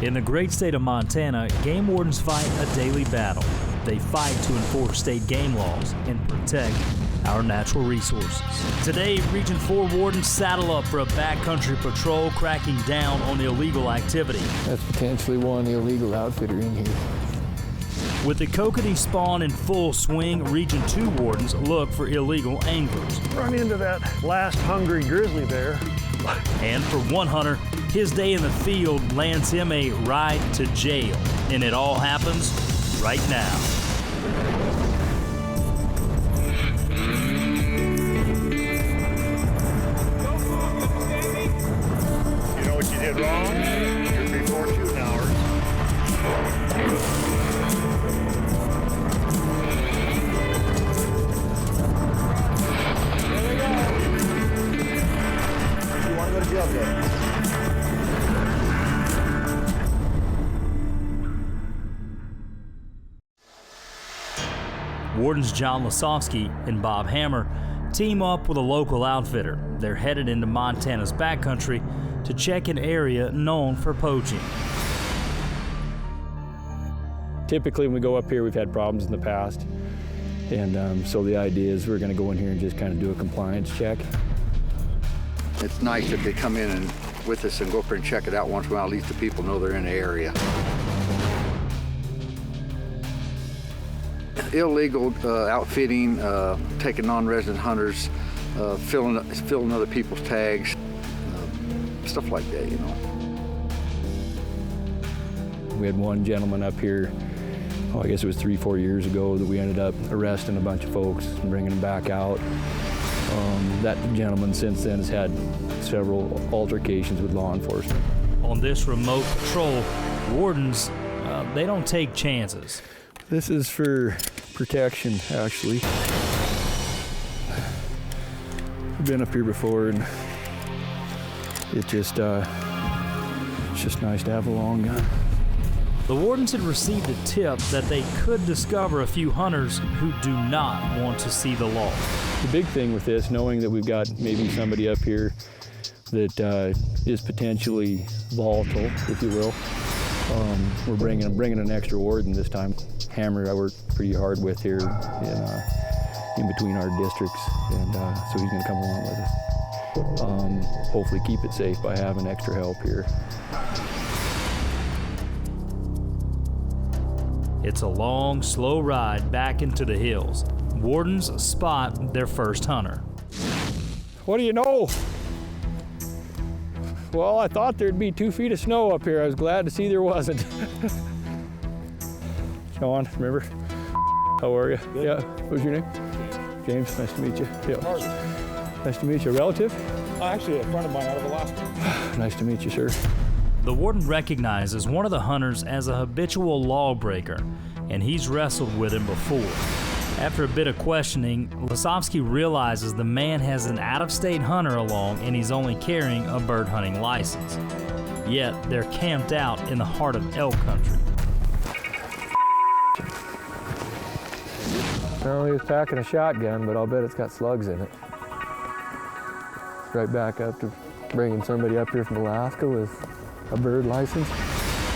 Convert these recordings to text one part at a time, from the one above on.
In the great state of Montana, game wardens fight a daily battle. They fight to enforce state game laws and protect our natural resources. Today, Region 4 wardens saddle up for a backcountry patrol cracking down on illegal activity. That's potentially one illegal outfitter in here. With the kokanee spawn in full swing, Region 2 wardens look for illegal anglers. Run into that last hungry grizzly bear. And for one hunter, his day in the field lands him a ride to jail. And it all happens right now. You know what you did wrong? You're before shooting hours. There we go. You want to go to jail today? Wardens John Lasofsky and Bob Hammer team up with a local outfitter. They're headed into Montana's backcountry to check an area known for poaching. Typically when we go up here, we've had problems in the past. And so the idea is we're going to go in here and just kind of do a compliance check. It's nice that they come in and with us and go up there and check it out once in a while. At least the people know they're in the area. Illegal outfitting, taking non-resident hunters, filling other people's tags, stuff like that, you know. We had one gentleman up here, I guess it was 3-4 years ago, that we ended up arresting a bunch of folks and bringing them back out. That gentleman since then has had several altercations with law enforcement. On this remote patrol, wardens, they don't take chances. This is for protection, actually. I've been up here before, and it's just nice to have a long gun. The wardens had received a tip that they could discover a few hunters who do not want to see the law. The big thing with this, knowing that we've got maybe somebody up here that is potentially volatile, if you will, we're bringing an extra warden this time. Hammer I work pretty hard with here in between our districts, and so he's going to come along with us. Hopefully keep it safe by having extra help here. It's a long, slow ride back into the hills. Wardens spot their first hunter. What do you know? Well, I thought there'd be 2 feet of snow up here. I was glad to see there wasn't. Sean, remember? How are you? Good. Yeah. What's your name? James. Nice to meet you. Yeah. Nice to meet you. A relative? Actually, a friend of mine out of Alaska. Nice to meet you, sir. The warden recognizes one of the hunters as a habitual lawbreaker, and he's wrestled with him before. After a bit of questioning, Lasofsky realizes the man has an out-of-state hunter along and he's only carrying a bird hunting license. Yet, they're camped out in the heart of elk country. Apparently he was packing a shotgun, but I'll bet it's got slugs in it. Right back after bringing somebody up here from Alaska with a bird license.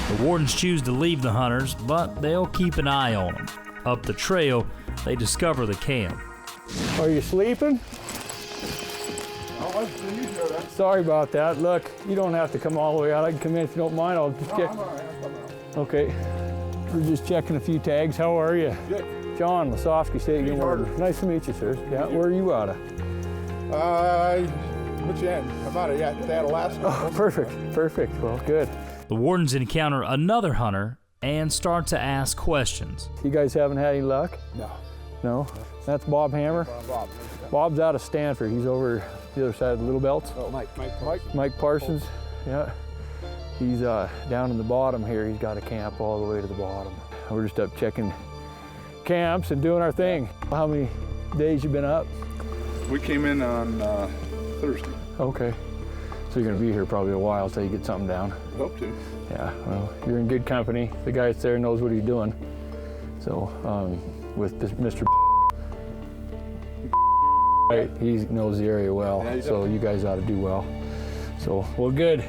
The wardens choose to leave the hunters, but they'll keep an eye on them. Up the trail, they discover the camp. Are you sleeping? Sorry about that. Look, you don't have to come all the way out. I can come in if you don't mind. I'll just check. Okay. We're just checking a few tags. How are you? Good. John Lasofsky, State Game Warden. Nice to meet you, sir. Yeah, where are you out of? Which end? I'm out of Alaska. Oh, perfect. Well, good. The wardens encounter another hunter and start to ask questions. You guys haven't had any luck? No. No? That's Bob Hammer? Bob. Bob's out of Stanford. He's over the other side of the Little Belts. Oh, Mike Parsons. Yeah. He's down in the bottom here. He's got a camp all the way to the bottom. We're just up checking camps and doing our thing. How many days you been up? We came in on Thursday. Okay. So you're gonna be here probably a while till you get something down. I hope to. Yeah, well, you're in good company. The guy that's there knows what he's doing. So, with this Mr. Right, he knows the area well, Yeah, so you guys ought to do well. So, well, good.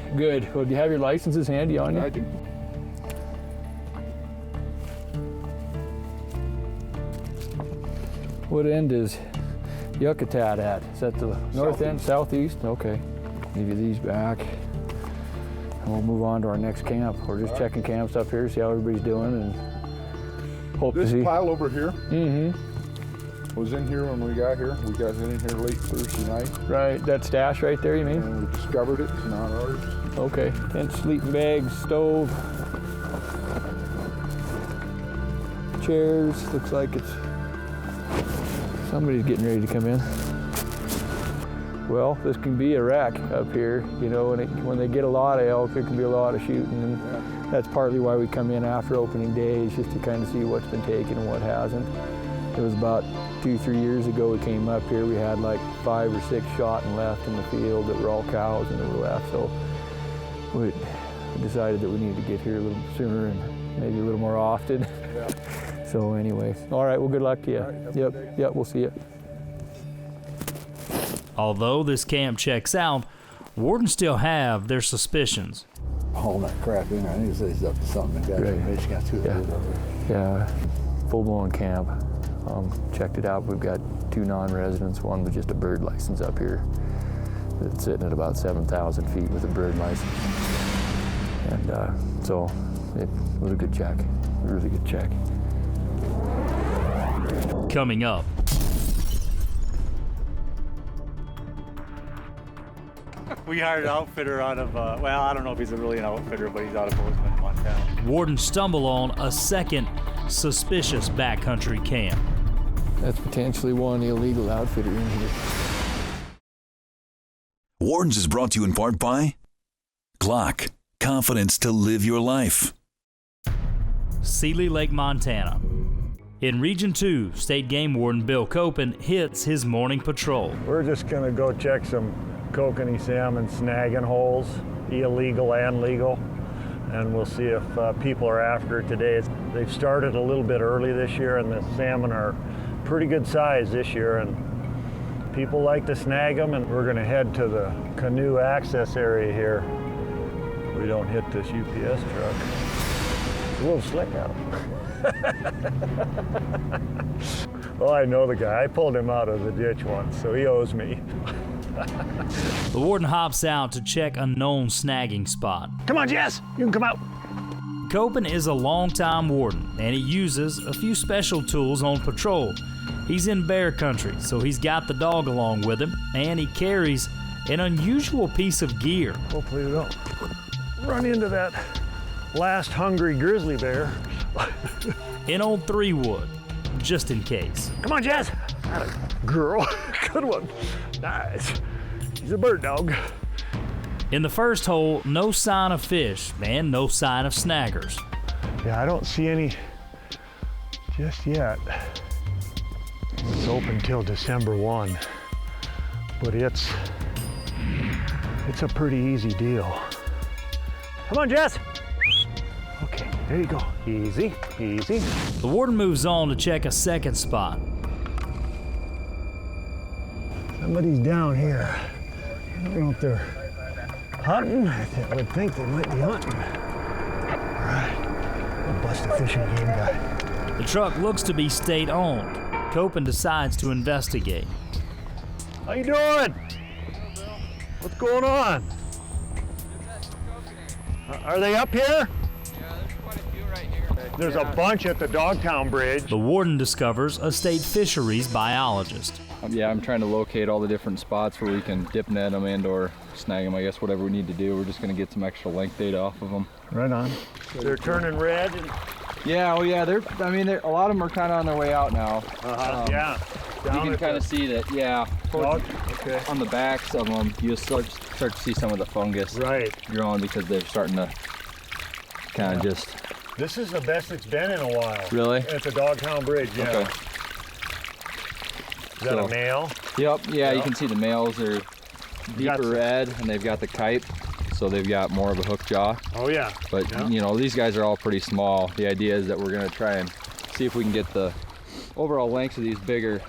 Well, do you have your licenses handy on you? I do. What end is Yucatan at? Is that the north end, southeast? Okay. Give you these back. And we'll move on to our next camp. We're just checking camps up here, see how everybody's doing, and hope to see. This pile over here Mm-hmm. was in here when we got here. We got in here late Thursday night. Right, that stash right there, you mean? And we discovered it. It's not ours. Okay. Tent, sleeping bags, stove, chairs. Looks like it's somebody's getting ready to come in. Well, this can be a wreck up here, you know, when they get a lot of elk, there can be a lot of shooting, and that's partly why we come in after opening days, just to kind of see what's been taken and what hasn't. It was about 2-3 years ago we came up here, we had like 5 or 6 shot and left in the field that were all cows and that were left, so we decided that we needed to get here a little sooner and maybe a little more often. Yeah. So anyway, all right, well, good luck to you. Right, Yep, we'll see you. Although this camp checks out, wardens still have their suspicions. All that crap in there. I think it's up to something. They just got two of those over there. Yeah, full-blown camp. Checked it out. We've got 2 non-residents. One with just a bird license up here. It's sitting at about 7,000 feet with a bird license. And so it was a good check. A really good check. Coming up. We hired an outfitter out of, well, I don't know if he's really an outfitter, but he's out of Bozeman, Montana. Wardens stumble on a second suspicious backcountry camp. That's potentially one illegal outfitter in here. Wardens is brought to you in part by Glock, confidence to live your life. Seeley Lake, Montana. In Region 2, State Game Warden Bill Copen hits his morning patrol. We're just gonna go check some kokanee salmon snagging holes, illegal and legal, and we'll see if people are after it today. They've started a little bit early this year, and the salmon are pretty good size this year, and people like to snag them, and we're gonna head to the canoe access area here. We don't hit this UPS truck. It's a little slick out. Well, I know the guy. I pulled him out of the ditch once, so he owes me. The warden hops out to check a known snagging spot. Come on, Jess, you can come out. Copen is a longtime warden, and he uses a few special tools on patrol. He's in bear country, so he's got the dog along with him, and he carries an unusual piece of gear. Hopefully we don't run into that last hungry grizzly bear. An old 3-wood, just in case. Come on, Jess. Atta girl. Good one. Nice. He's a bird dog. In the first hole, no sign of fish and no sign of snaggers. Yeah, I don't see any just yet. It's open till December 1, but it's a pretty easy deal. Come on, Jess. Okay, there you go. Easy, easy. The warden moves on to check a second spot. Somebody's down here. I don't know if they're hunting. I would think they might be hunting. All right, we'll bust a fishing game guy. The truck looks to be state-owned. Copen decides to investigate. How you doing? What's going on? Are they up here? There's a bunch at the Dogtown Bridge. The warden discovers a state fisheries biologist. Yeah, I'm trying to locate all the different spots where we can dip net them and or snag them. I guess whatever we need to do. We're just going to get some extra length data off of them. Right on. They're turning red. Yeah, oh yeah, a lot of them are kind of on their way out now. Yeah. You can kind of see that, yeah. Okay. On the backs of them, you'll start to see some of the fungus growing because they're starting to kind of just... This is the best it's been in a while. Really? At the Dogtown Bridge, yeah. Okay. Is that a male? Yep, yeah, you can see the males are deeper red and they've got the kite, so they've got more of a hook jaw. Oh yeah. But you know, these guys are all pretty small. The idea is that we're gonna try and see if we can get the overall lengths of these bigger,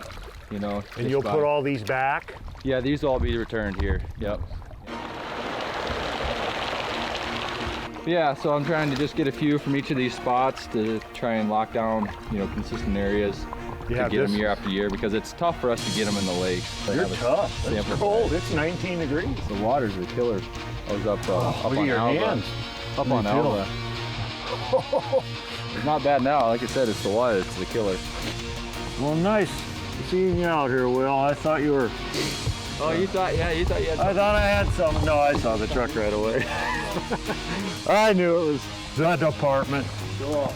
you know. And you'll put all these back? Yeah, these will all be returned here, yep. Yeah, so I'm trying to just get a few from each of these spots to try and lock down, you know, consistent areas. You to have get them this? year after year because it's tough for us to get them in the lake. You're tough. It's cold. It's 19 degrees. The water's the killer. I was up Look on at your Alva. hands. Up on Alva. It's not bad now. Like I said, it's the water. It's the killer. Well, nice seeing you out here, Will. I thought you were... Oh, you thought you had I thought I had some. No, I saw the truck right away. I knew it was the department. Cool.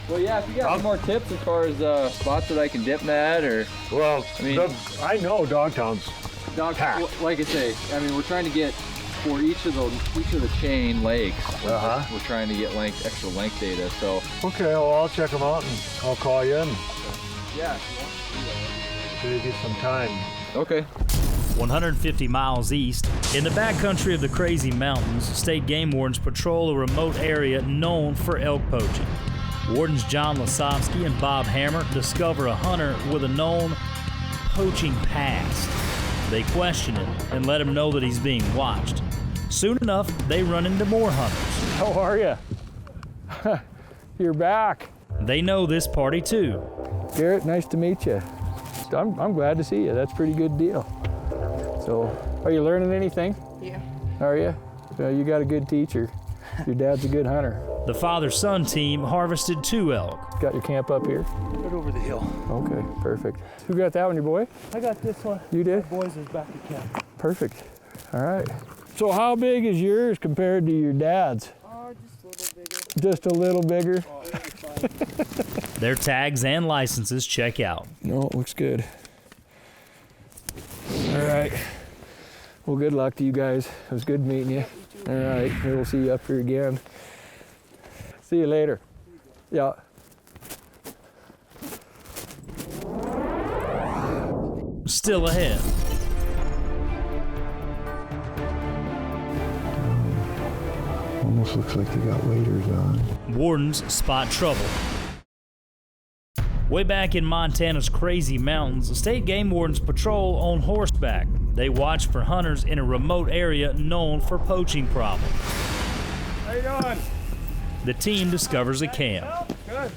Well, yeah, if you got some more tips as far as spots that I can dip at, or... Well, I mean... I know Dogtown's packed. Like I say, I mean, we're trying to get for each of the chain lakes. We're trying to get extra length data, so... Okay, well, I'll check them out and I'll call you in. Yeah. Give you some time. Okay. 150 miles east, in the backcountry of the Crazy Mountains, state game wardens patrol a remote area known for elk poaching. Wardens John Lasovsky and Bob Hammer discover a hunter with a known poaching past. They question him and let him know that he's being watched. Soon enough, they run into more hunters. How are you? You're back. They know this party too. Garrett, nice to meet you. I'm glad to see you. That's a pretty good deal. So, are you learning anything? Yeah. Are you? Well, you got a good teacher. Your dad's a good hunter. The father-son team harvested 2 elk. Got your camp up here? Right over the hill. Okay, perfect. Who got that one, your boy? I got this one. You did? My boys is back at camp. Perfect. All right. So how big is yours compared to your dad's? Just a little bigger. Just a little bigger? Their tags and licenses check out. No, it looks good. All right. Well, good luck to you guys. It was good meeting you. All right, we'll see you up here again. See you later. Yeah. Still ahead. Almost looks like they got waders on. Wardens spot trouble. Way back in Montana's Crazy Mountains, state game wardens patrol on horseback. They watch for hunters in a remote area known for poaching problems. How you doing? The team discovers a camp. Good.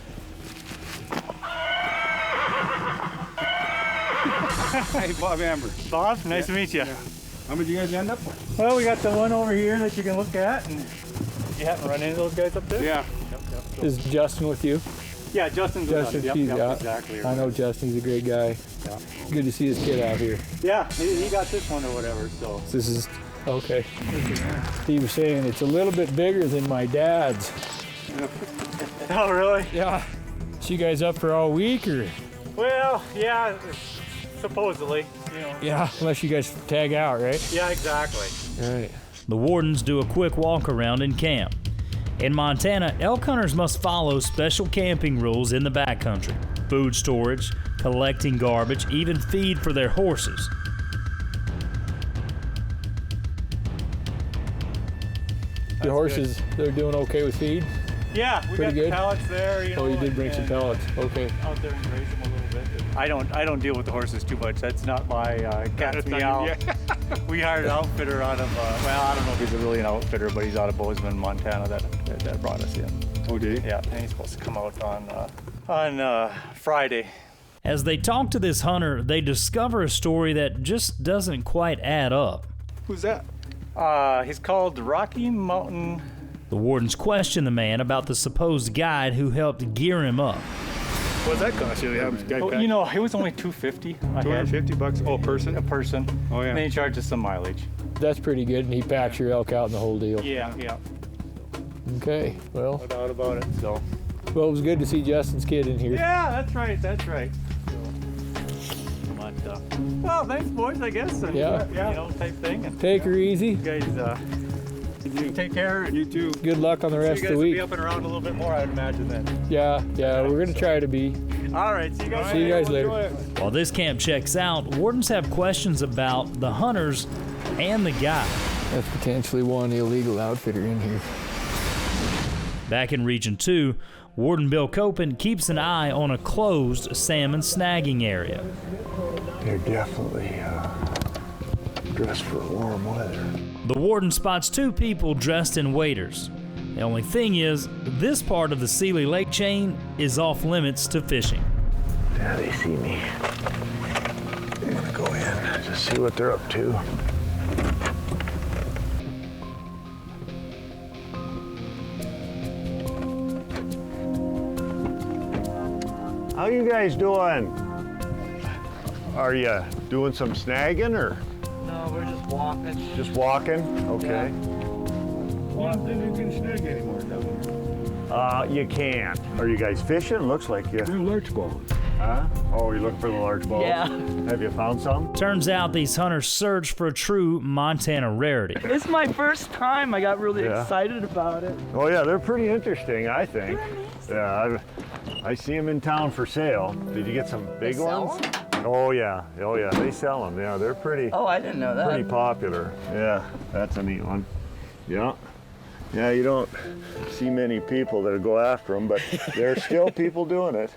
Hey, Bob Amber. Bob, nice to meet you. Yeah. How many did you guys end up? Well, we got the one over here that you can look at, and you haven't run into those guys up there? Yeah. Yep. Is Justin with you? Yeah, Justin's with us. Yep, yeah. exactly. I know Justin. He's a great guy. Yeah. Good to see his kid out here. Yeah, he got this one or whatever, so. This is okay. He was saying it's a little bit bigger than my dad's. Oh, really? Yeah. So you guys up for all week or? Well, yeah, supposedly, you know. Yeah, unless you guys tag out, right? Yeah, exactly. All right. The wardens do a quick walk around in camp. In Montana, elk hunters must follow special camping rules in the backcountry. Food storage, collecting garbage, even feed for their horses. The horses, they're doing okay with feed? Yeah, we got good? pellets there, you know. Oh, you did bring some pellets. Okay. Out there and graze them a little bit. I don't deal with the horses too much. That's not my cat's meow. We hired an outfitter out of, well, I don't know if he's really an outfitter, but he's out of Bozeman, Montana that brought us in. Oh, did he? Yeah, and he's supposed to come out on Friday. As they talk to this hunter, they discover a story that just doesn't quite add up. Who's that? He's called Rocky Mountain. The wardens question the man about the supposed guide who helped gear him up. What's that cost you? You know, it was only $250. $250? Oh, person? A person. Oh, yeah. And then he charges some mileage. That's pretty good, and he packs your elk out in the whole deal. Yeah. Okay, well. No doubt about it, so. Well, it was good to see Justin's kid in here. Yeah, that's right. But, well, thanks, boys, I guess. And, Yeah. You know, type thing. And, Take her easy. you guys, take care. And You too. Good luck on the rest you of guys the will week. be up and around a little bit more, I'd imagine then. Yeah, we're gonna try to be. All right, see you guys. See you guys later. While this camp checks out, wardens have questions about the hunters and the guide. That's potentially one illegal outfitter in here. Back in Region 2, Warden Bill Copen keeps an eye on a closed salmon snagging area. They're definitely dressed for warm weather. The warden spots 2 people dressed in waders. The only thing is, this part of the Sealy Lake chain is off limits to fishing. Yeah, they see me. I'm gonna go in, just see what they're up to. How you guys doing? Are you doing some snagging or? No, we're just walking. Just walking? Okay. Well, I don't think you can snag anymore down here. You can't. Are you guys fishing? Looks like you. They're larch balls. Huh? Oh, you're looking for the large balls? Yeah. Have you found some? Turns out these hunters search for a true Montana rarity. It's my first time. I got really excited about it. Oh yeah, they're pretty interesting, I think. Yeah, I see them in town for sale. Did you get some big ones? Oh yeah, they sell them. Yeah, they're pretty. Oh, I didn't know that. Pretty popular. Yeah, that's a neat one. Yeah. Yeah, you don't see many people that go after them, but there's still people doing it.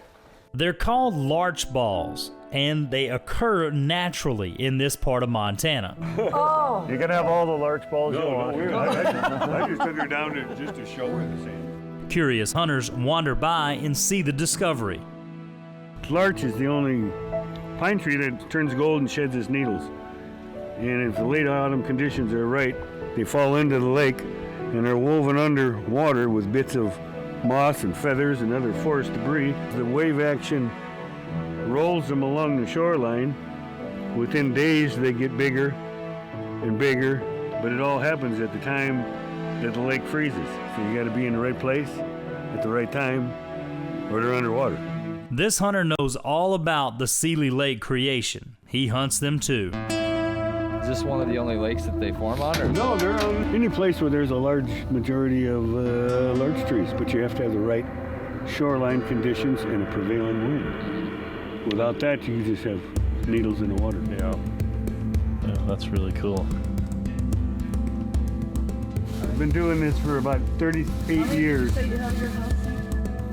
They're called larch balls, and they occur naturally in this part of Montana. Oh. You can have all the larch balls you want. I just took her down just to show her the same. Curious hunters wander by and see the discovery. Larch is the only pine tree that turns gold and sheds its needles. And if the late autumn conditions are right, they fall into the lake and are woven under water with bits of moss and feathers and other forest debris. The wave action rolls them along the shoreline. Within days they get bigger and bigger, but it all happens at the time that the lake freezes. So you got to be in the right place at the right time or they're underwater. This hunter knows all about the Seeley Lake creation. He hunts them too. Is this one of the only lakes that they form on? Or? No, they're on any place where there's a large majority of larch trees, but you have to have the right shoreline conditions and a prevailing wind. Without that, you just have needles in the water. Yeah, that's really cool. I've been doing this for about 38 years.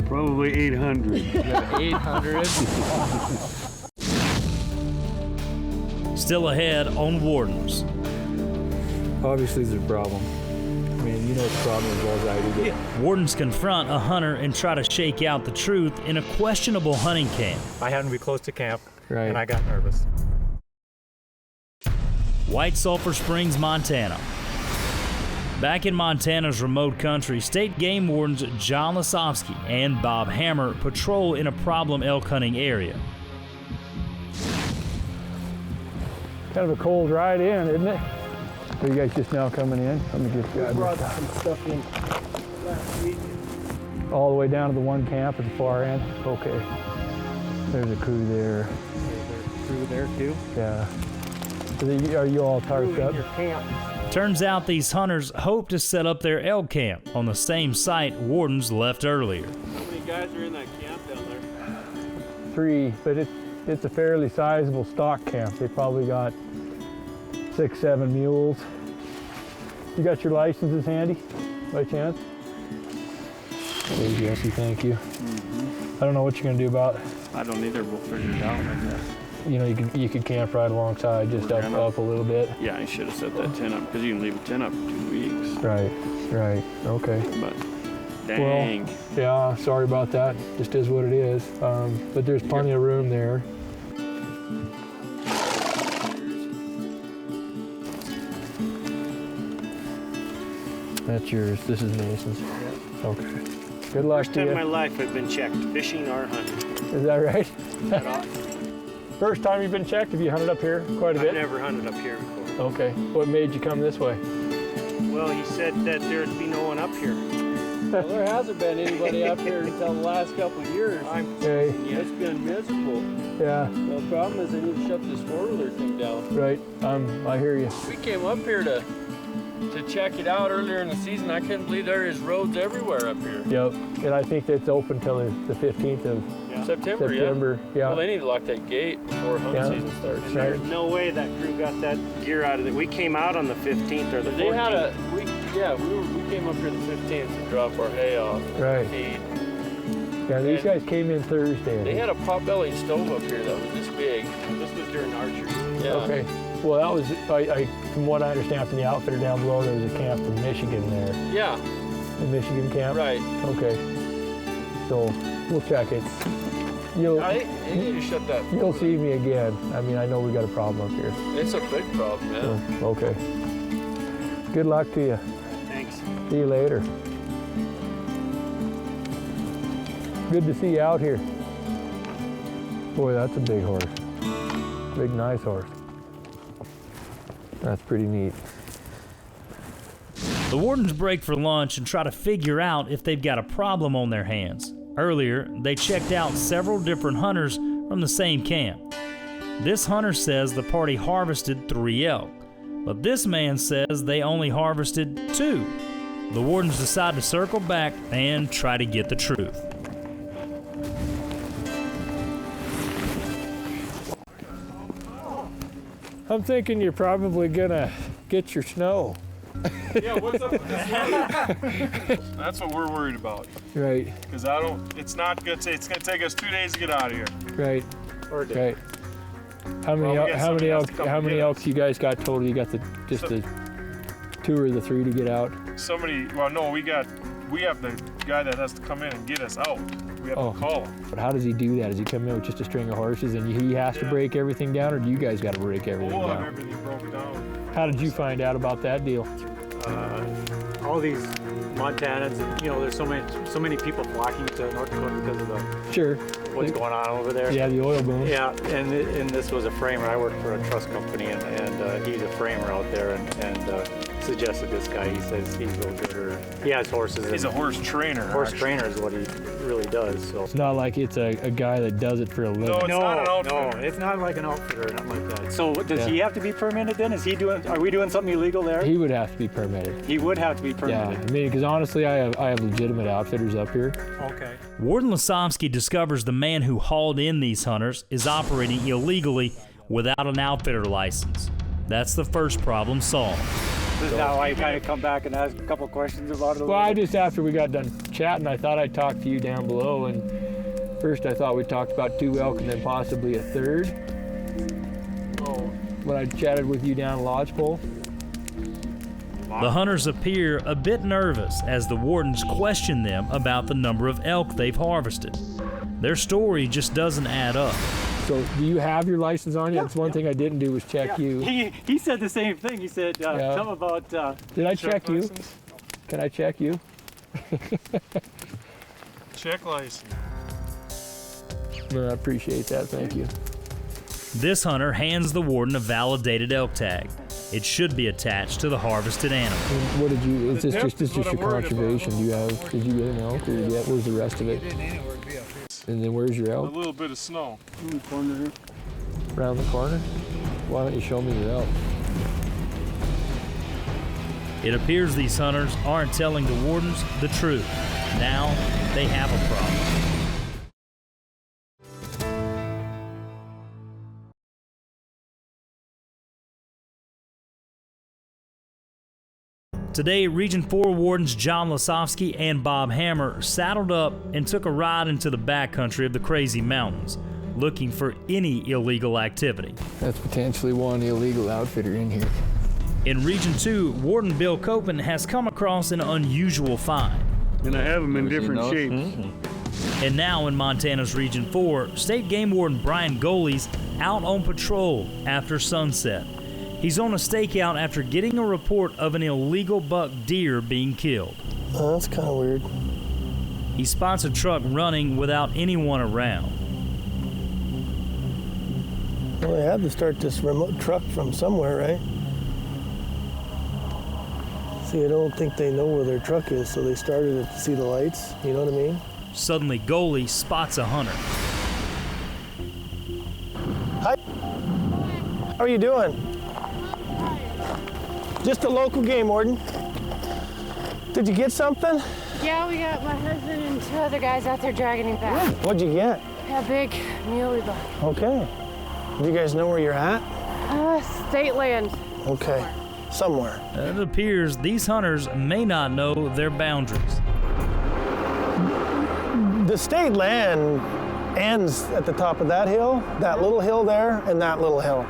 Probably 800. You have 800? Still ahead on Wardens. Obviously, there's a problem. I mean, you know what the problem is as I do. Wardens confront a hunter and try to shake out the truth in a questionable hunting camp. I happened to be close to camp, Right. and I got nervous. White Sulphur Springs, Montana. Back in Montana's remote country, state game wardens John Lasovsky and Bob Hammer patrol in a problem elk hunting area. Kind of a cold ride in, isn't it? Are you guys just now coming in? Let me just grab Brought this. some stuff in last week. All the way down to the one camp at the far end? Okay. There's a crew there. There's a crew there too. Yeah. Are you all tarped up? Your camp. Turns out these hunters hope to set up their elk camp on the same site Wardens left earlier. How many guys are in that camp down there? 3, but it's a fairly sizable stock camp. They probably got 6, 7 mules. You got your licenses handy, by chance? Hey, Jesse, thank you. I don't know what you're gonna do about it. I don't either. We'll figure it out, I guess. You know, you could camp right alongside, just up a little bit. Yeah, I should have set that tent up because you can leave a tent up for 2 weeks. Right, okay. But dang. Well, yeah, sorry about that. Just is what it is. But there's plenty of room there. That's yours. This is Mason's. Okay. Good luck First to time you. in my life I've been checked, fishing or hunting. Is that right? First time you've been checked? Have you hunted up here quite a bit? I've never hunted up here before. Okay. What made you come this way? Well, he said that there'd be no one up here. Well, there hasn't been anybody up here until the last couple of years. Hey. It's been miserable. Yeah. The problem is they need to shut this four-wheeler thing down. Right. I hear you. We came up here to check it out earlier in the season. I couldn't believe there is roads everywhere up here. Yep. And I think it's open till the 15th of September. Yeah. Well, they need to lock that gate before hunt season starts. Right. There's no way that crew got that gear out of it. We came out on the 15th or the 14th. They had we came up here the 15th to drop our hay off. Right. Feed. Yeah, these guys came in Thursday. They had a pot-bellied stove up here that was this big. This was during archery. Yeah. Okay. Well, that was, from what I understand from the outfitter down below, there was a camp in Michigan there. Yeah. The Michigan camp? Right. Okay. So we'll check it. You'll I need to shut that. you'll see me again. I mean, I know we got a problem up here. It's a big problem, man. Okay. Good luck to you. Thanks. See you later. Good to see you out here. Boy, that's a big horse. Big, nice horse. That's pretty neat. The Wardens break for lunch and try to figure out if they've got a problem on their hands. Earlier, they checked out several different hunters from the same camp. This hunter says the party harvested 3 elk, but this man says they only harvested 2. The Wardens decide to circle back and try to get the truth. I'm thinking you're probably gonna get your snow. Yeah, what's up with this? That's what we're worried about. Right. Because it's not good. It's going to take us 2 days to get out of here. Right. Or a day. Right. How many Well, we got how many elk you guys got total? You got the 2 or the 3 to get out? We have the guy that has to come in and get us out. We have to call him. But how does he do that? Does he come in with just a string of horses and he has to break everything down, or do you guys got to break everything We'll have down? everything broken down. How did you find out about that deal? All these Montanans, there's so many people flocking to North Dakota because of what's going on over there. Yeah, the oil boom. Yeah, and this was a framer. I work for a trust company, and he's a framer out there, and suggested this guy. He says he's real good, or he has horses. He's a horse trainer. Horse trainer is what he really does. So it's not like it's a guy that does it for a living. No, it's not an outfitter. No, it's not like an outfitter or nothing like that. So does he have to be permitted then? Are we doing something illegal there? He would have to be permitted. He would have to be permitted. Yeah, I mean, because honestly, I have legitimate outfitters up here. Okay. Warden Lasovsky discovers the man who hauled in these hunters is operating illegally without an outfitter license. That's the first problem solved. This is how I kind of come back and ask a couple questions about it. Well, after we got done chatting, I thought I'd talk to you down below, and first I thought we talked about 2 elk and then possibly a 3rd. When I chatted with you down Lodgepole. The hunters appear a bit nervous as the Wardens question them about the number of elk they've harvested. Their story just doesn't add up. So do you have your license on you? That's one thing I didn't do was check you. He said the same thing. He said something about... Did I check you? Can I check you? Check license. No, I appreciate that. Thank you. This hunter hands the Warden a validated elk tag. It should be attached to the harvested animal. And what did you? Is this just your conservation? Did you get an elk, or where's the rest of it? And then where's your elk? A little bit of snow. In the corner here. Around the corner? Why don't you show me your elk? It appears these hunters aren't telling the Wardens the truth. Now they have a problem. Today, Region 4 Wardens John Lasovsky and Bob Hammer saddled up and took a ride into the backcountry of the Crazy Mountains, looking for any illegal activity. That's potentially one illegal outfitter in here. In Region 2, Warden Bill Copen has come across an unusual find. And I have them in different shapes. Mm-hmm. And now in Montana's Region 4, State Game Warden Brian Goley's out on patrol after sunset. He's on a stakeout after getting a report of an illegal buck deer being killed. Oh, that's kind of weird. He spots a truck running without anyone around. Well, they had to start this remote truck from somewhere, right? See, I don't think they know where their truck is, so they started to see the lights, you know what I mean? Suddenly, Goley spots a hunter. Hi. How are you doing? Just a local game warden. Did you get something? Yeah, we got my husband and 2 other guys out there dragging him back. What'd you get? A big muley buck. Okay. Do you guys know where you're at? State land. Okay. Somewhere. It appears these hunters may not know their boundaries. The state land ends at the top of that hill, that little hill there, and that little hill.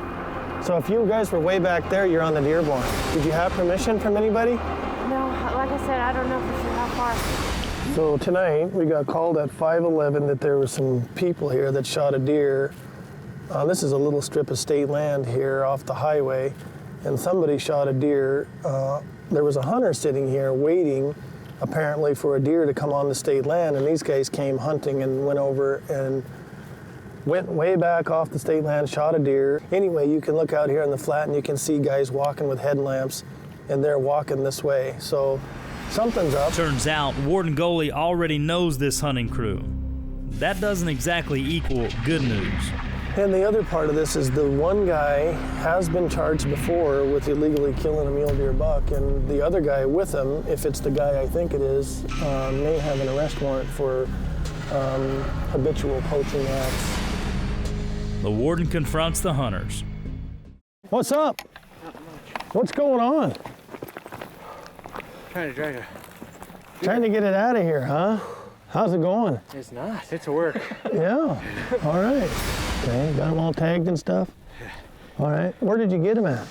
So if you guys were way back there, you're on the Dearborn. Did you have permission from anybody? No, like I said, I don't know for sure how far. So tonight we got called at 5:11 that there were some people here that shot a deer. This is a little strip of state land here off the highway, and somebody shot a deer. There was a hunter sitting here waiting apparently for a deer to come on the state land, and these guys came hunting and went over and went way back off the state land, shot a deer. Anyway, you can look out here on the flat and you can see guys walking with headlamps, and they're walking this way. So something's up. Turns out Warden Goalie already knows this hunting crew. That doesn't exactly equal good news. And the other part of this is the one guy has been charged before with illegally killing a mule deer buck, and the other guy with him, if it's the guy I think it is, may have an arrest warrant for habitual poaching acts. The warden confronts the hunters. What's up? What's going on? Trying to drag it. Trying to get it out of here, huh? How's it going? It's not. It's a work. Yeah. All right. Okay. Got them all tagged and stuff? Yeah. All right. Where did you get them at?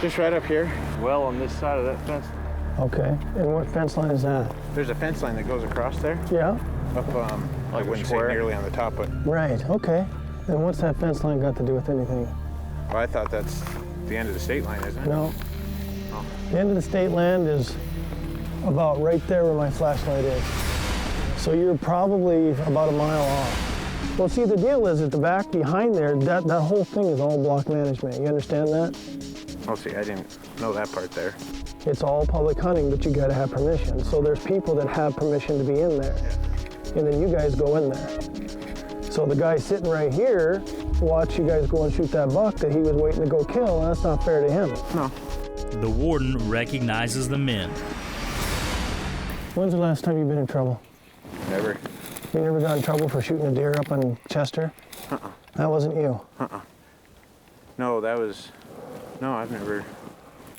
Just right up here. Well, on this side of that fence. Okay. And what fence line is that? There's a fence line that goes across there. Yeah. Up, I wouldn't say nearly on the top, but. Right. Okay. And what's that fence line got to do with anything? Well, I thought that's the end of the state line, isn't it? No. Oh. The end of the state land is about right there where my flashlight is. So you're probably about a mile off. Well, see, the deal is at the back behind there, that whole thing is all block management. You understand that? Oh, see, I didn't know that part there. It's all public hunting, but you gotta have permission. So there's people that have permission to be in there. And then you guys go in there. So the guy sitting right here, watch you guys go and shoot that buck that he was waiting to go kill. That's not fair to him. No. The warden recognizes the men. When's the last time you've been in trouble? Never. You never got in trouble for shooting a deer up on Chester? Uh-uh. That wasn't you? Uh-uh. No, that was... No, I've never...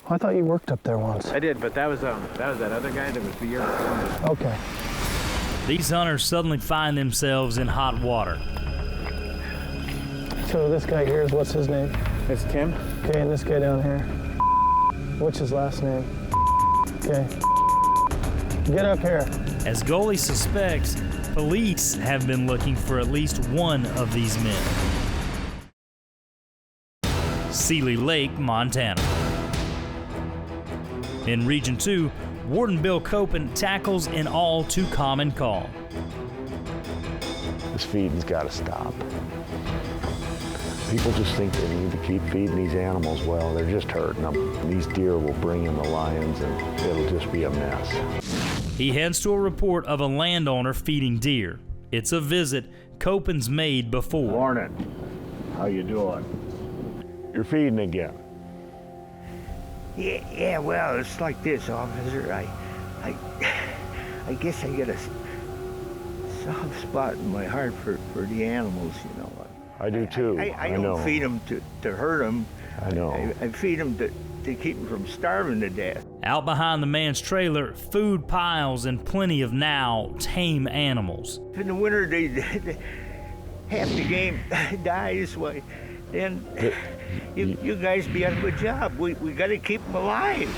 I thought you worked up there once. I did, but that was that other guy that was the year before. Okay. These hunters suddenly find themselves in hot water. So this guy here is, what's his name? It's Tim. Okay, and this guy down here. What's his last name? Okay. Get up here. As Goalie suspects, police have been looking for at least one of these men. Seeley Lake, Montana. In Region 2, Warden Bill Copen tackles an all-too-common call. This feeding's got to stop. People just think they need to keep feeding these animals. Well, they're just hurting them. These deer will bring in the lions, and it'll just be a mess. He heads to a report of a landowner feeding deer. It's a visit Copen's made before. Morning. How you doing? You're feeding again. Yeah, well, it's like this, officer. I guess I get a soft spot in my heart for the animals, you know. I do too. I don't feed them to hurt them. I know. I feed them to keep them from starving to death. Out behind the man's trailer, food piles and plenty of now tame animals. In the winter, half the game dies. Then you guys be on a good job. We got to keep them alive.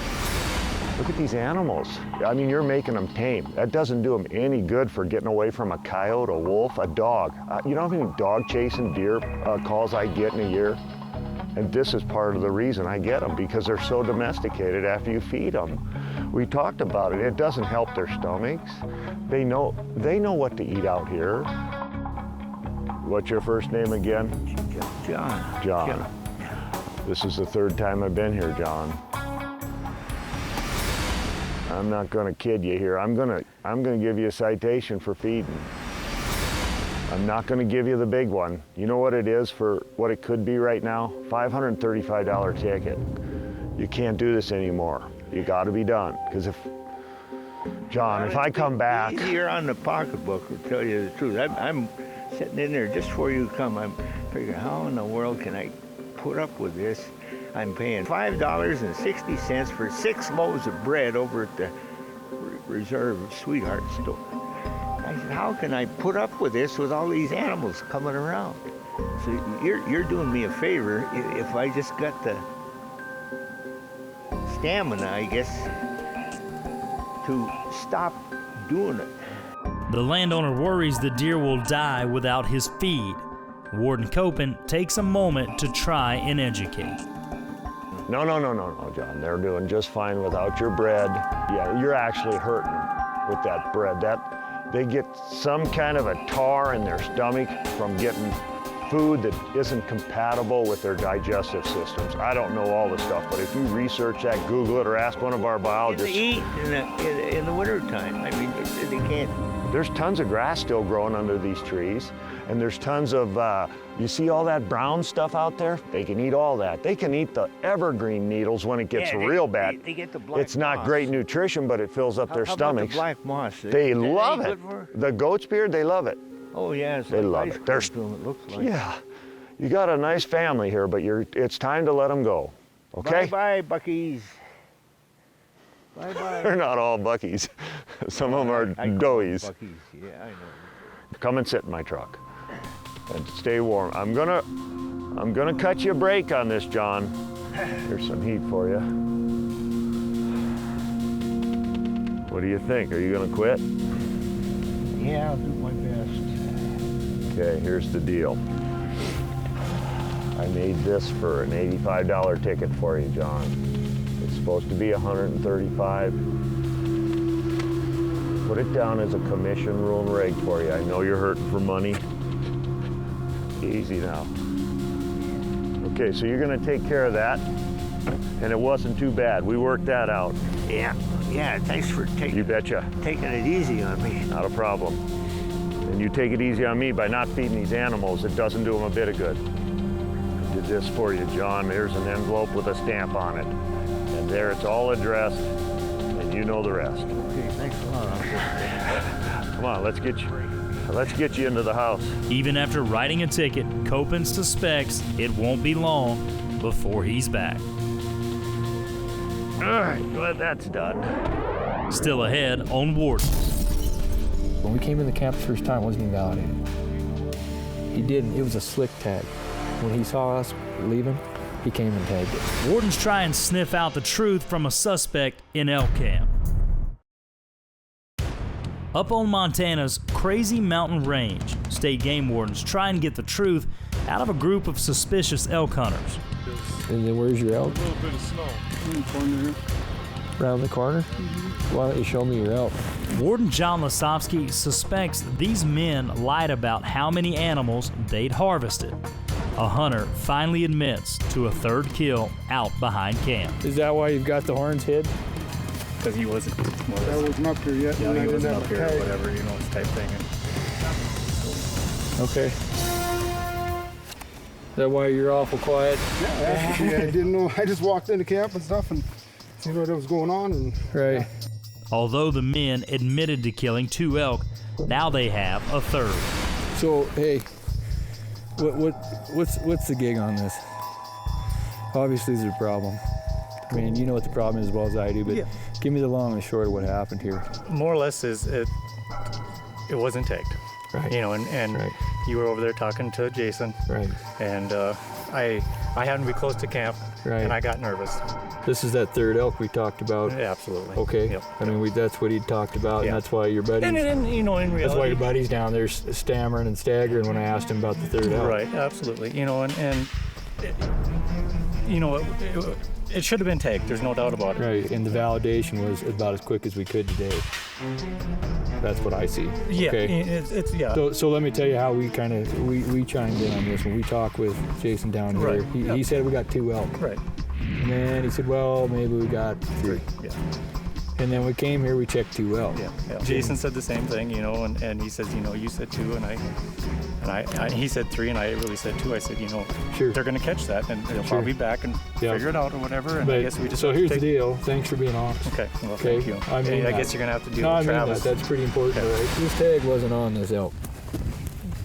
Look at these animals. I mean, you're making them tame. That doesn't do them any good for getting away from a coyote, a wolf, a dog. You know how many dog chasing deer calls I get in a year? And this is part of the reason I get them, because they're so domesticated after you feed them. We talked about it. It doesn't help their stomachs. They know what to eat out here. What's your first name again? John. John. This is the third time I've been here, John. I'm not gonna kid you here. I'm gonna give you a citation for feeding. I'm not gonna give you the big one. You know what it is for what it could be right now? $535 ticket. You can't do this anymore. You gotta be done. Because if I come back. Easier on the pocketbook, to tell you the truth. I'm sitting in there just before you come. I'm figuring, how in the world can I put up with this? I'm paying $5.60 for 6 loaves of bread over at the Reserve Sweetheart store. I said, how can I put up with this with all these animals coming around? So you're doing me a favor if I just got the stamina, I guess, to stop doing it. The landowner worries the deer will die without his feed. Warden Copen takes a moment to try and educate. No, John. They're doing just fine without your bread. Yeah, you're actually hurting them with that bread. They get some kind of a tar in their stomach from getting food that isn't compatible with their digestive systems. I don't know all the stuff, but if you research that, Google it, or ask one of our biologists. They eat in the wintertime. I mean, they can't. There's tons of grass still growing under these trees, and there's tons of, you see all that brown stuff out there? They can eat all that. They can eat the evergreen needles when it gets real bad. They get the black It's not moss. great nutrition, but it fills up their How about stomachs. the black moss? They Is that love any it. good for- The goat's beard, they love it. Oh yeah, it's They like love ice it. cream to 'em, it looks like. Yeah, you got a nice family here, but it's time to let them go, okay? Bye-bye, Buckies. Bye-bye. They're not all Buckies. Some of them are I call 'em doughies. Buckies. Yeah, I know. Come and sit in my truck and stay warm. I'm gonna cut you a break on this, John. Here's some heat for you. What do you think? Are you gonna quit? Yeah, I'll do my best. Okay, here's the deal. I made this for an $85 ticket for you, John. It's supposed to be $135. Put it down as a commission rule and reg for you. I know you're hurting for money. Easy now. Okay, so you're gonna take care of that. And it wasn't too bad. We worked that out. Yeah, thanks for You betcha. taking it easy on me. Not a problem. And you take it easy on me by not feeding these animals. It doesn't do them a bit of good. I did this for you, John. Here's an envelope with a stamp on it. And there it's all addressed, and you know the rest. Okay, thanks a lot. Come on, let's get you into the house. Even after writing a ticket, Copen suspects it won't be long before he's back. All right, glad that's done. Still ahead on Wardens. When we came in the camp the first time, it wasn't even validated. He didn't. It was a slick tag. When he saw us leaving, he came and tagged it. Wardens try and sniff out the truth from a suspect in elk camp. Up on Montana's Crazy Mountain Range, state game wardens try and get the truth out of a group of suspicious elk hunters. And then where's your elk? A little bit of snow. Around the corner? Why don't you show me your elk? Warden John Lasovsky suspects these men lied about how many animals they'd harvested. A hunter finally admits to a third kill out behind camp. Is that why you've got the horns hid? Because he wasn't. I wasn't up here yet. Yeah, and I he didn't wasn't have up a here or tag. whatever, you know, this type thing. Okay. Is that why you're awful quiet? Yeah, actually, I didn't know. I just walked into camp and stuff and seen what was going on. And Right. Although the men admitted to killing 2 elk, now they have a third. So, hey, what's the gig on this? Obviously, there's a problem. I mean, you know what the problem is as well as I do, but give me the long and short of what happened here. More or less is it wasn't tagged. Right. You know, and Right. you were over there talking to Jason. Right. And I happened to be close to camp, Right. and I got nervous. This is that third elk we talked about. Yeah, absolutely. Okay. Yep. I mean, that's what he talked about, Yeah. and that's why your buddies. And you know, in reality. That's why your buddy's down there stammering and staggering when I asked him about the third elk. Right. Absolutely. You know, and you know, it should have been tagged. There's no doubt about it. Right. And the validation was about as quick as we could today. That's what I see. Yeah. Okay. It's yeah. So let me tell you how we kind of we chimed in on this when we talked with Jason down here. Right. He said we got 2 elk. Right. And then he said, well, maybe we got 3. Yeah. And then we came here, we checked 2 elk. Yeah. Jason said the same thing, you know, and he says, you know, you said 2, and I he said 3, and I really said 2. I said, you know, Sure. they're going to catch that, and they'll Sure. probably be back and figure it out or whatever. And But, I guess we just so have to here's take- the deal. Thanks for being honest. Okay. Well, Okay. thank you. I mean, I guess you're going to have to deal no, with I mean Travis. that's pretty important, Okay. right? This tag wasn't on this elk.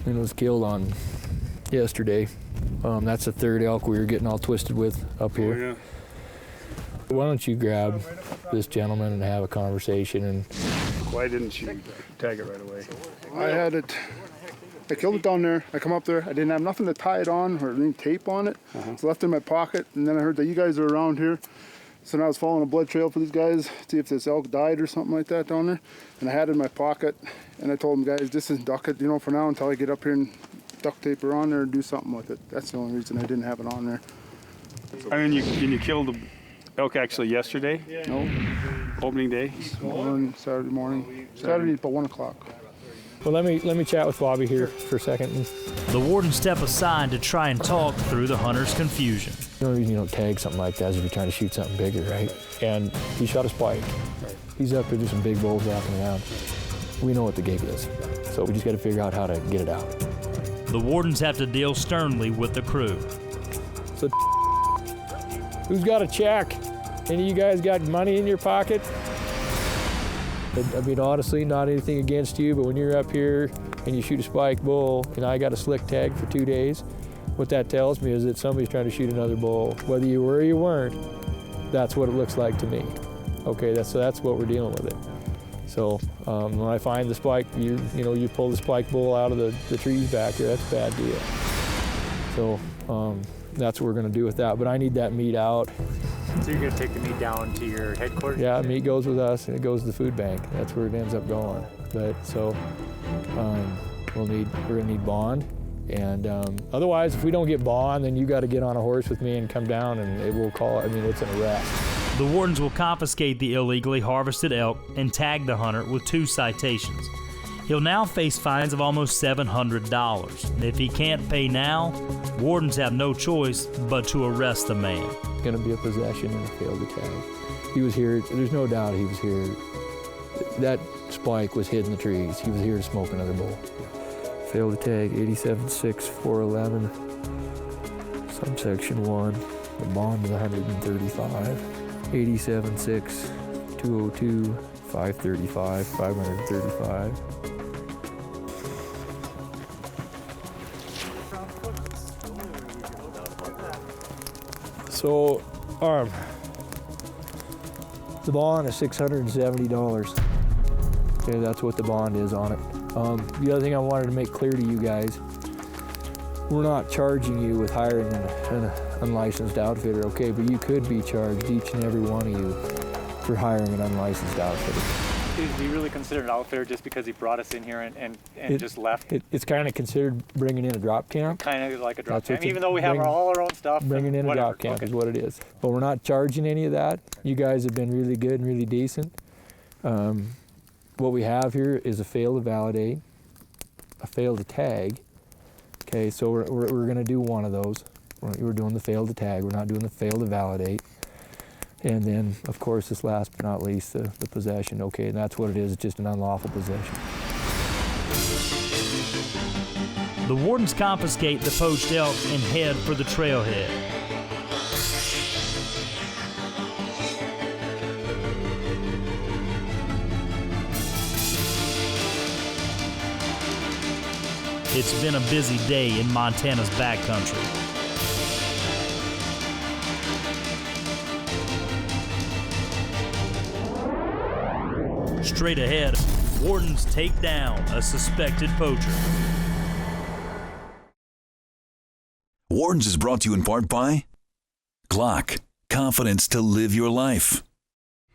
It was killed on yesterday. That's the third elk we were getting all twisted with up here. Oh, yeah. Why don't you grab this gentleman and have a conversation? And Why didn't you tag it right away? I had it. I killed it down there. I come up there. I didn't have nothing to tie it on or any tape on it. So I left it in my pocket. And then I heard that you guys are around here. So now I was following a blood trail for these guys, see if this elk died or something like that down there. And I had it in my pocket, and I told them, guys, just duck it, for now until I get up here and duct tape her on there and do something with it. That's the only reason I didn't have it on there. I mean, you killed the elk actually yesterday? No. Opening day? Saturday morning. Saturday about 1 o'clock. Well, let me chat with Bobby here for a second. The wardens step aside to try and talk through the hunter's confusion. The only reason you don't tag something like that is if you're trying to shoot something bigger, right? And he shot a spike. He's up there, there's some big bulls walking around. We know what the gig is, so we just got to figure out how to get it out. The wardens have to deal sternly with the crew. So, who's got a check? Any of you guys got money in your pocket? I mean, honestly, not anything against you, but when you're up here and you shoot a spike bull, and I got a slick tag for 2 days, what that tells me is that somebody's trying to shoot another bull. Whether you were or you weren't, that's what it looks like to me. Okay, that's what we're dealing with it. So when I find the spike, you pull the spike bull out of the trees back there, that's a bad deal. So that's what we're gonna do with that, but I need that meat out. So you're gonna take the meat down to your headquarters? Yeah, meat goes with us and it goes to the food bank. That's where it ends up going. But so we're gonna need bond. And otherwise, if we don't get bond, then you got to get on a horse with me and come down, and it's an arrest. The wardens will confiscate the illegally harvested elk and tag the hunter with 2 citations. He'll now face fines of almost $700. And if he can't pay now, wardens have no choice but to arrest the man. Going to be a possession and a failed to tag. He was here. There's no doubt he was here. That spike was hid in the trees. He was here to smoke another bull. Failed to tag 87.6.411, subsection 1. The bond is 135. 87.6.202, 535, 535. So, the bond is $670. Okay, that's what the bond is on it. The other thing I wanted to make clear to you guys, we're not charging you with hiring an unlicensed outfitter, okay? But you could be charged, each and every one of you, for hiring an unlicensed outfitter. Is he really considered an outfitter just because he brought us in here and just left? It's kind of considered bringing in a drop camp. Kind of like a drop camp, even though we have all our own stuff. Bringing in a drop camp is what it is. But we're not charging any of that. You guys have been really good and really decent. What we have here is a fail to validate, a fail to tag. Okay, so we're going to do one of those. We're doing the fail to tag. We're not doing the fail to validate. And then, of course, this last but not least, the possession. Okay, and that's what it is. It's just an unlawful possession. The wardens confiscate the poached elk and head for the trailhead. It's been a busy day in Montana's backcountry. Straight ahead, wardens take down a suspected poacher. Wardens is brought to you in part by Glock, confidence to live your life.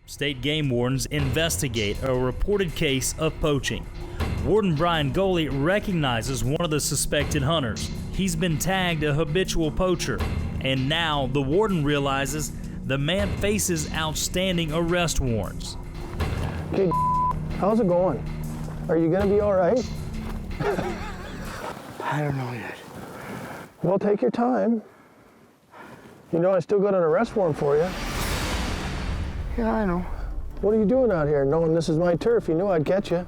State game wardens investigate a reported case of poaching. Warden Brian Goley recognizes one of the suspected hunters. He's been tagged a habitual poacher, and now the warden realizes the man faces outstanding arrest warrants. Hey, how's it going? Are you gonna be all right? I don't know yet. Well, take your time. You know I still got an arrest warrant for you. Yeah, I know. What are you doing out here knowing this is my turf? You knew I'd catch you.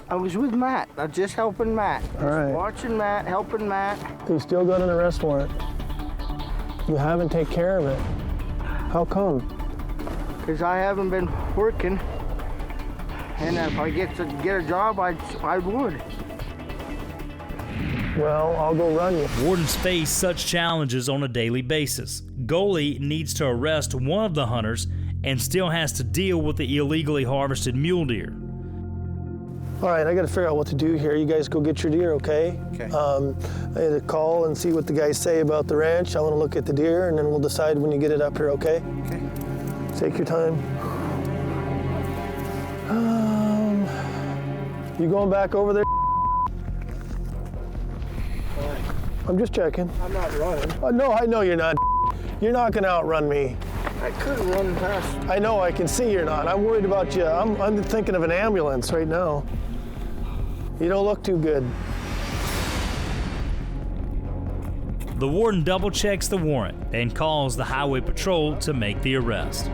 I was with Matt. I'm just helping Matt. All right. Watching Matt, helping Matt. You still got an arrest warrant. You haven't taken care of it. How come? Because I haven't been working. And if I get a job, I would. Well, I'll go run you. Wardens face such challenges on a daily basis. Goley needs to arrest one of the hunters and still has to deal with the illegally harvested mule deer. All right, I got to figure out what to do here. You guys go get your deer, okay? Okay. I had to call and see what the guys say about the ranch. I want to look at the deer, and then we'll decide when you get it up here, okay? Okay. Take your time. You going back over there? I'm just checking. I'm not running. No, I know you're not. You're not gonna outrun me. I could run past. I know, I can see you're not. I'm worried about you. I'm thinking of an ambulance right now. You don't look too good. The warden double checks the warrant and calls the highway patrol to make the arrest.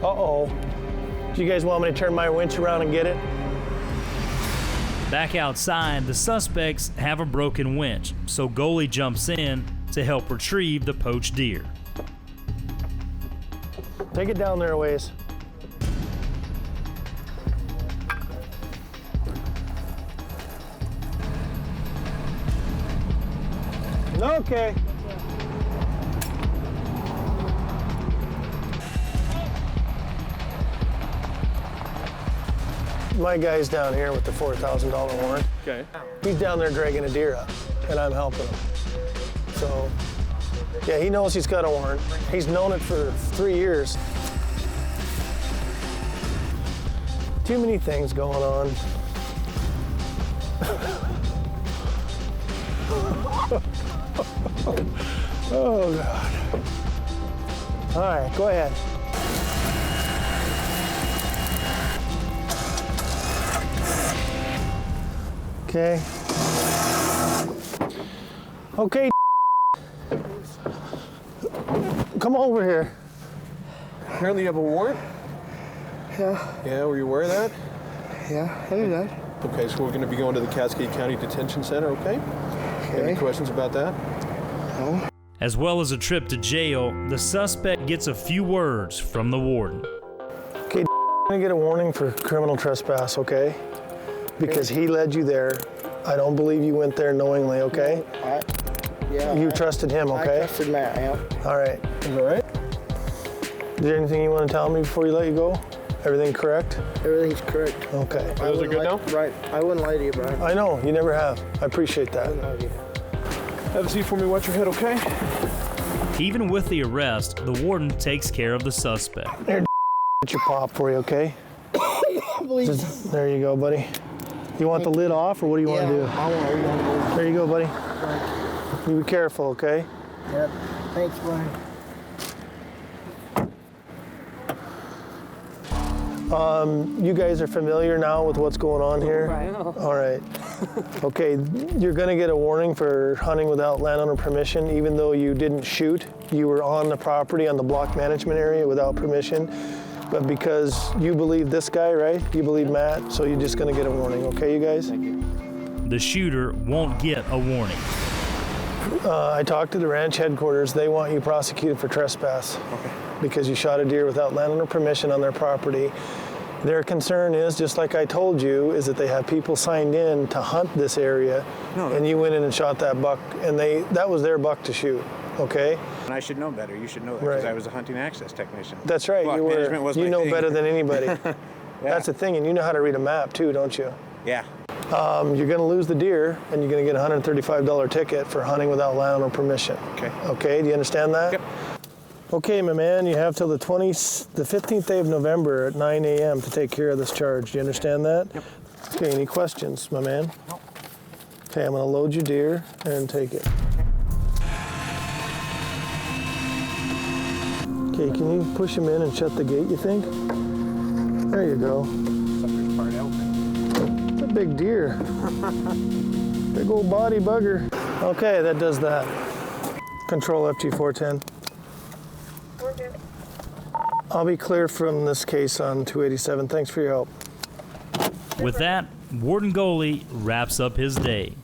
Uh-oh. Do you guys want me to turn my winch around and get it? Back outside, the suspects have a broken winch, so Goalie jumps in to help retrieve the poached deer. Take it down there a ways. Okay. My guy's down here with the $4,000 warrant. Okay. He's down there dragging a deer up, and I'm helping him. So, yeah, he knows he's got a warrant. He's known it for 3 years. Too many things going on. Oh, God. All right, go ahead. Okay. Okay. Come over here. Apparently you have a warrant? Yeah. Yeah, were you aware of that? Yeah, I knew that. Okay, so we're going to be going to the Cascade County Detention Center, okay? Any questions about that? No. As well as a trip to jail, the suspect gets a few words from the warden. Okay, I'm gonna get a warning for criminal trespass, okay? Because he led you there. I don't believe you went there knowingly, okay? You trusted him, okay? I trusted Matt, yeah. All right. Is all right? Is there anything you want to tell me before you let you go? Everything correct? Everything's correct. Okay. Is it good now? Right. I wouldn't lie to you, Brian. I know, you never have. I appreciate that. Have a seat for me, watch your head, okay? Even with the arrest, the warden takes care of the suspect. Here, get your pop for you, okay? Please. There you go, buddy. You want the lid off, or what do you want to do? I want There you go, buddy. You be careful, okay? Yep. Thanks, Brian. You guys are familiar now with what's going on here? Right. All right. Okay, you're gonna get a warning for hunting without landowner permission, even though you didn't shoot. You were on the property, on the block management area without permission. But because you believe this guy, right? You believe Matt, so you're just gonna get a warning, okay, you guys? Thank you. The shooter won't get a warning. I talked to the ranch headquarters. They want you prosecuted for trespass. Okay. Because you shot a deer without landowner permission on their property. Their concern is, just like I told you, is that they have people signed in to hunt this area, and you went in and shot that buck, and that was their buck to shoot, okay? And I should know better. You should know that because I was a hunting access technician. That's right. Block management was you my know thing. better than anybody. That's the thing, and you know how to read a map too, don't you? Yeah. You're going to lose the deer, and you're going to get a $135 ticket for hunting without landowner permission. Okay. Okay, do you understand that? Yep. Okay, my man, you have till the 15th day of November at 9 a.m. to take care of this charge. Do you understand that? Yep. Okay, any questions, my man? No. Okay, I'm going to load your deer and take it. Okay, can you push him in and shut the gate, you think? There you go. It's a big deer. Big old body bugger. Okay, that does that. Control FG410. I'll be clear from this case on 287. Thanks for your help. With that, Warden Goalie wraps up his day.